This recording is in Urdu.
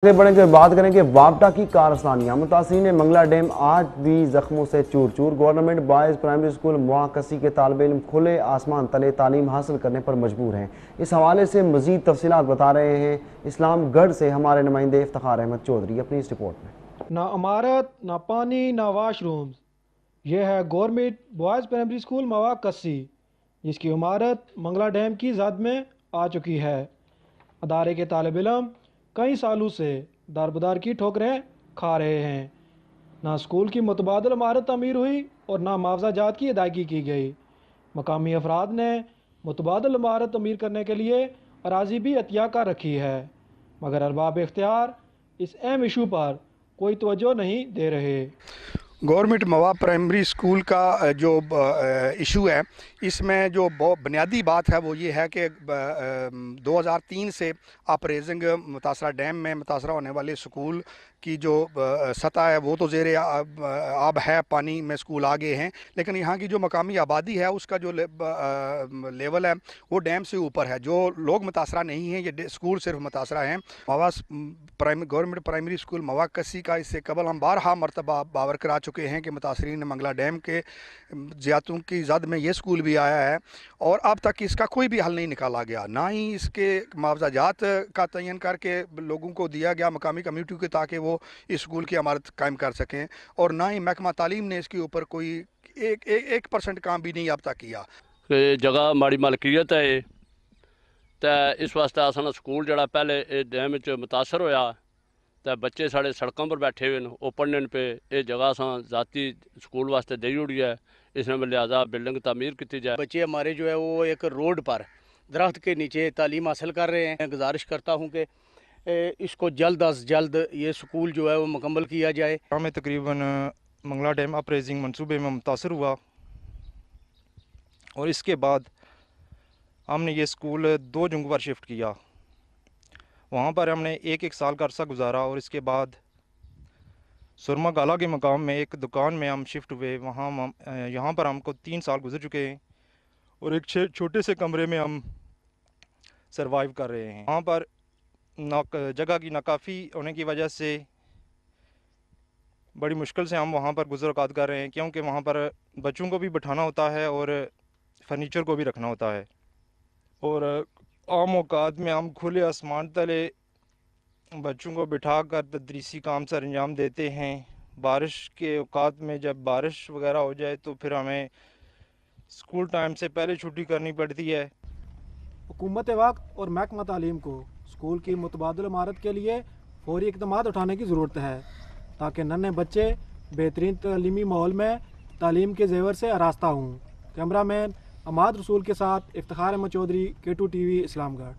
آگے بڑھیں گے، بات کریں کہ واپٹا کی کارستانیاں متاثرین منگلا ڈیم آج بھی زخموں سے چور چور۔ گورنمنٹ بوائز پرائمری سکول مواکسی کے طالب علم کھلے آسمان تلے تعلیم حاصل کرنے پر مجبور ہیں۔ اس حوالے سے مزید تفصیلات بتا رہے ہیں اسلام گڑھ سے ہمارے نمائندے افتخار احمد چودھری اپنی اس رپورٹ میں۔ نہ عمارت، نہ پانی، نہ واش رومز۔ یہ ہے گورنمنٹ بوائز پرائمری سکول مواکسی، جس کی عمارت منگلا ڈیم کی زد میں آ چکی ہے۔ ادارے کے طالب علم کئی سالوں سے دربدر کی ٹھوکریں کھا رہے ہیں۔ نہ اسکول کی متبادل عمارت تعمیر ہوئی اور نہ معاوضہ جات کی ادائیگی کی گئی۔ مقامی افراد نے متبادل عمارت تعمیر کرنے کے لیے اراضی بھی عطیہ کر رکھی ہے، مگر ارباب اختیار اس اہم ایشو پر کوئی توجہ نہیں دے رہے۔ گورنمنٹ موا پرائمری اسکول کا جو ایشو ہے، اس میں جو بنیادی بات ہے وہ یہ ہے کہ 2003 سے اپریزنگ متاثرہ ڈیم میں متاثرہ ہونے والے اسکول کی جو سطح ہے وہ تو زیر آب ہے، پانی میں اسکول آگے ہیں، لیکن یہاں کی جو مقامی آبادی ہے اس کا جو لیول ہے وہ ڈیم سے اوپر ہے۔ جو لوگ متاثرہ نہیں ہیں، یہ اسکول صرف متاثرہ ہیں۔ گورنمنٹ پرائمری اسکول مواکسی کا اس سے قبل ہم بارہا مرتبہ باور کرا چکے ہیں کہ متاثرین منگلا ڈیم کے زیاتوں کی زد میں یہ اسکول بھی آیا ہے، اور اب تک اس کا کوئی بھی حل نہیں نکالا گیا۔ نہ ہی اس کے معاوضہ جات کا تعین کر کے لوگوں کو دیا گیا مقامی کمیونٹی کو تاکہ وہ اس اسکول کی عمارت قائم کر سکیں، اور نہ ہی محکمہ تعلیم نے اس کے اوپر کوئی 1% کام بھی نہیں اب تک کیا۔ جگہ ماڑی ملکیت ہے تو اس واسطے اصل سکول جڑا پہلے ڈیم متاثر ہویا تو بچے ساڑے سڑکوں پر بیٹھے ہوئے وہ پڑھنے پہ یہ جگہ ذاتی سکول واسطے دے اڑی ہے، اس میں لہٰذا بلڈنگ تعمیر کی جائے۔ بچے ہمارے جو ہے وہ ایک روڈ پر درخت کے نیچے تعلیم حاصل کر رہے ہیں۔ میں گزارش کرتا ہوں کہ اس کو جلد از جلد یہ سکول جو ہے وہ مکمل کیا جائے۔ میں تقریباً منگلا ڈیم اپریزنگ منصوبے میں متاثر ہوا، اور اس کے بعد ہم نے یہ سکول 2 جنگ پر شفٹ کیا۔ وہاں پر ہم نے ایک سال کا عرصہ گزارا، اور اس کے بعد سرما گالا کے مقام میں ایک دکان میں ہم شفٹ ہوئے۔ یہاں پر ہم کو 3 سال گزر چکے ہیں، اور ایک چھوٹے سے کمرے میں ہم سروائیو کر رہے ہیں۔ وہاں پر جگہ کی ناکافی ہونے کی وجہ سے بڑی مشکل سے ہم وہاں پر گزر اوقات کر رہے ہیں، کیونکہ وہاں پر بچوں کو بھی بٹھانا ہوتا ہے اور فرنیچر کو بھی رکھنا ہوتا ہے، اور عام اوقات میں ہم کھلے آسمان تلے بچوں کو بٹھا کر تدریسی کام سر انجام دیتے ہیں۔ بارش کے اوقات میں جب بارش وغیرہ ہو جائے تو پھر ہمیں اسکول ٹائم سے پہلے چھٹی کرنی پڑتی ہے۔ حکومت وقت اور محکمہ تعلیم کو اسکول کی متبادل عمارت کے لیے فوری اقدامات اٹھانے کی ضرورت ہے، تاکہ ننھے بچے بہترین تعلیمی ماحول میں تعلیم کے زیور سے آراستہ ہوں۔ کیمرہ مین اماد رسول کے ساتھ افتخار احمد چودھری، K2 TV، اسلام گڑھ۔